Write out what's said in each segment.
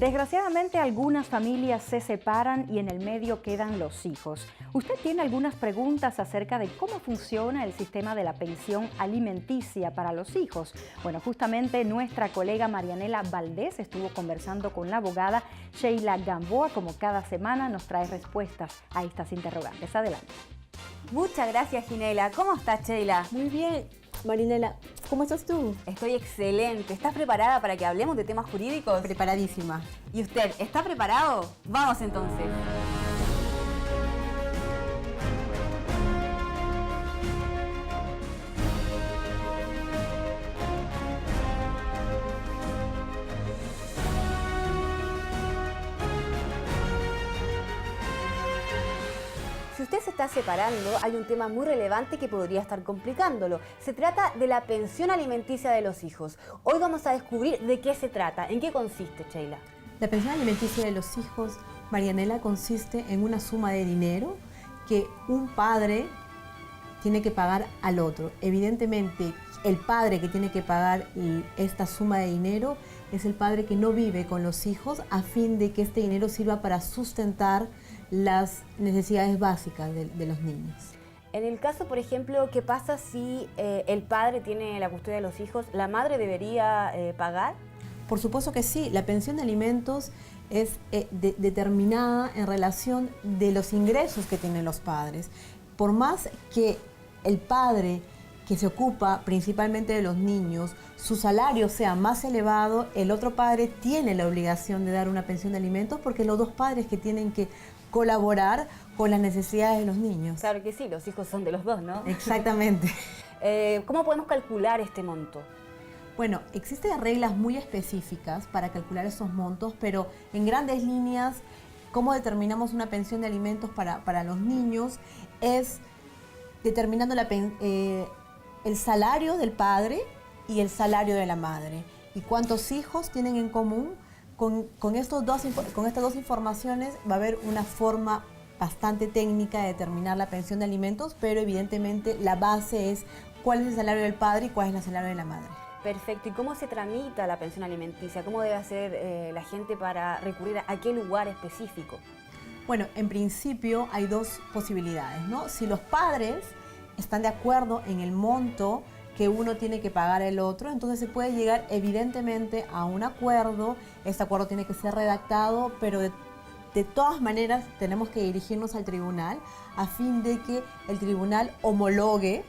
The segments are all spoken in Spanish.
Desgraciadamente algunas familias se separan y en el medio quedan los hijos. ¿Usted tiene algunas preguntas acerca de cómo funciona el sistema de la pensión alimenticia para los hijos? Bueno, justamente nuestra colega Marianela Valdés estuvo conversando con la abogada Sheila Gamboa. Como cada semana nos trae respuestas a estas interrogantes. Adelante. Muchas gracias, Ginela. ¿Cómo estás, Sheila? Muy bien. Marinela, ¿cómo estás tú? Estoy excelente. ¿Estás preparada para que hablemos de temas jurídicos? Preparadísima. ¿Y usted está preparado? Vamos entonces. Si usted se está separando, hay un tema muy relevante que podría estar complicándolo. Se trata de la pensión alimenticia de los hijos. Hoy vamos a descubrir de qué se trata, en qué consiste, Sheila. La pensión alimenticia de los hijos, Marianela, consiste en una suma de dinero que un padre tiene que pagar al otro. Evidentemente, el padre que tiene que pagar esta suma de dinero es el padre que no vive con los hijos, a fin de que este dinero sirva para sustentar las necesidades básicas de los niños. En el caso, por ejemplo, ¿qué pasa si el padre tiene la custodia de los hijos? ¿La madre debería pagar? Por supuesto que sí. La pensión de alimentos es determinada en relación de los ingresos que tienen los padres. Por más que el padre que se ocupa principalmente de los niños, su salario sea más elevado, el otro padre tiene la obligación de dar una pensión de alimentos, porque los dos padres que tienen que colaborar con las necesidades de los niños. Claro que sí, los hijos son de los dos, ¿no? Exactamente. ¿Cómo podemos calcular este monto? Bueno, existen reglas muy específicas para calcular esos montos, pero en grandes líneas, cómo determinamos una pensión de alimentos para los niños es determinando el salario del padre y el salario de la madre. ¿Y cuántos hijos tienen en común? Con estas dos informaciones va a haber una forma bastante técnica de determinar la pensión de alimentos, pero evidentemente la base es cuál es el salario del padre y cuál es el salario de la madre. Perfecto. ¿Y cómo se tramita la pensión alimenticia? ¿Cómo debe hacer la gente para recurrir a qué lugar específico? Bueno, en principio hay dos posibilidades, ¿no? Si los padres están de acuerdo en el monto que uno tiene que pagar al otro, entonces se puede llegar evidentemente a un acuerdo. Este acuerdo tiene que ser redactado, pero de todas maneras tenemos que dirigirnos al tribunal a fin de que el tribunal homologue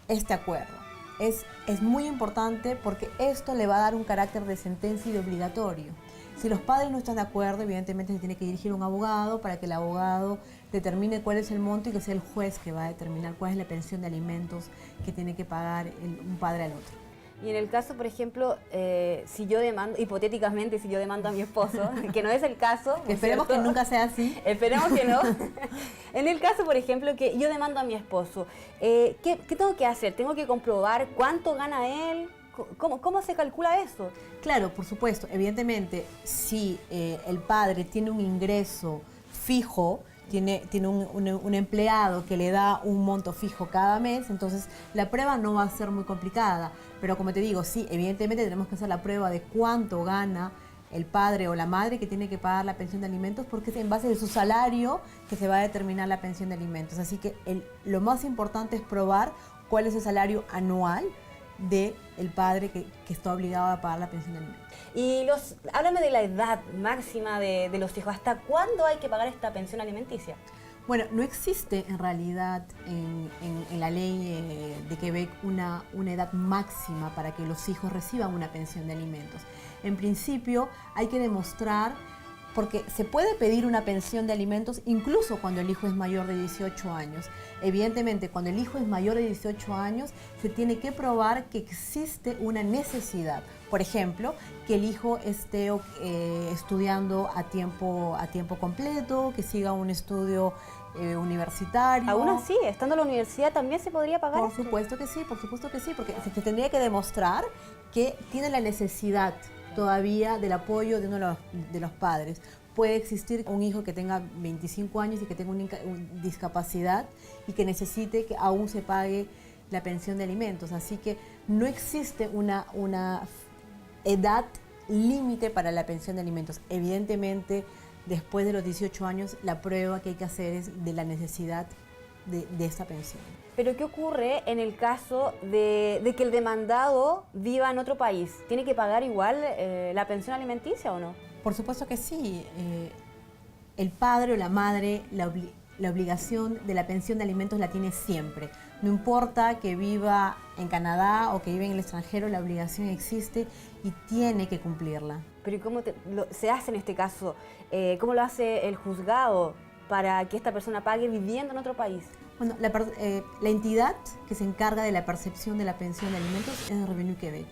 este acuerdo. Es muy importante porque esto le va a dar un carácter de sentencia y de obligatorio. Si los padres no están de acuerdo, evidentemente se tiene que dirigir a un abogado para que el abogado determine cuál es el monto y que sea el juez que va a determinar cuál es la pensión de alimentos que tiene que pagar un padre al otro. Y en el caso, por ejemplo, si yo demando, hipotéticamente, si yo demando a mi esposo, que no es el caso. Esperemos que nunca sea así. Esperemos que no. En el caso, por ejemplo, que yo demando a mi esposo, ¿qué tengo que hacer? ¿Tengo que comprobar cuánto gana él? ¿Cómo se calcula eso? Claro, por supuesto. Evidentemente, si el padre tiene un ingreso fijo, tiene un empleado que le da un monto fijo cada mes, entonces la prueba no va a ser muy complicada. Pero como te digo, sí, evidentemente tenemos que hacer la prueba de cuánto gana el padre o la madre que tiene que pagar la pensión de alimentos, porque es en base de su salario que se va a determinar la pensión de alimentos. Así que lo más importante es probar cuál es el salario anual del padre que está obligado a pagar la pensión de alimentos. Y háblame de la edad máxima de los hijos. ¿Hasta cuándo hay que pagar esta pensión alimenticia? Bueno, no existe en realidad en la ley de Quebec una edad máxima para que los hijos reciban una pensión de alimentos. En principio hay que demostrar, porque se puede pedir una pensión de alimentos incluso cuando el hijo es mayor de 18 años. Evidentemente, cuando el hijo es mayor de 18 años, se tiene que probar que existe una necesidad. Por ejemplo, que el hijo esté estudiando a tiempo completo, que siga un estudio universitario. Aún así, estando en la universidad también se podría pagar. Por supuesto que sí, porque se tendría que demostrar que tiene la necesidad todavía del apoyo de uno de los padres. Puede existir un hijo que tenga 25 años y que tenga una discapacidad y que necesite que aún se pague la pensión de alimentos. Así que no existe una edad límite para la pensión de alimentos. Evidentemente, después de los 18 años, la prueba que hay que hacer es de la necesidad de esta pensión. Pero ¿qué ocurre en el caso de que el demandado viva en otro país? ¿Tiene que pagar igual la pensión alimenticia o no? Por supuesto que sí. El padre o la madre, la obligación de la pensión de alimentos la tiene siempre. No importa que viva en Canadá o que viva en el extranjero, la obligación existe y tiene que cumplirla. Pero ¿y cómo se hace en este caso? ¿Cómo lo hace el juzgado para que esta persona pague viviendo en otro país? Bueno, la entidad que se encarga de la percepción de la pensión de alimentos es Revenu Quebec.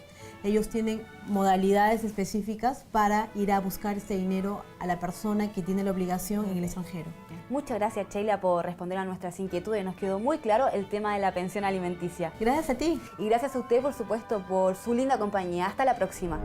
Ellos tienen modalidades específicas para ir a buscar este dinero a la persona que tiene la obligación en el extranjero. Muchas gracias, Sheila, por responder a nuestras inquietudes. Nos quedó muy claro el tema de la pensión alimenticia. Gracias a ti. Y gracias a usted, por supuesto, por su linda compañía. Hasta la próxima.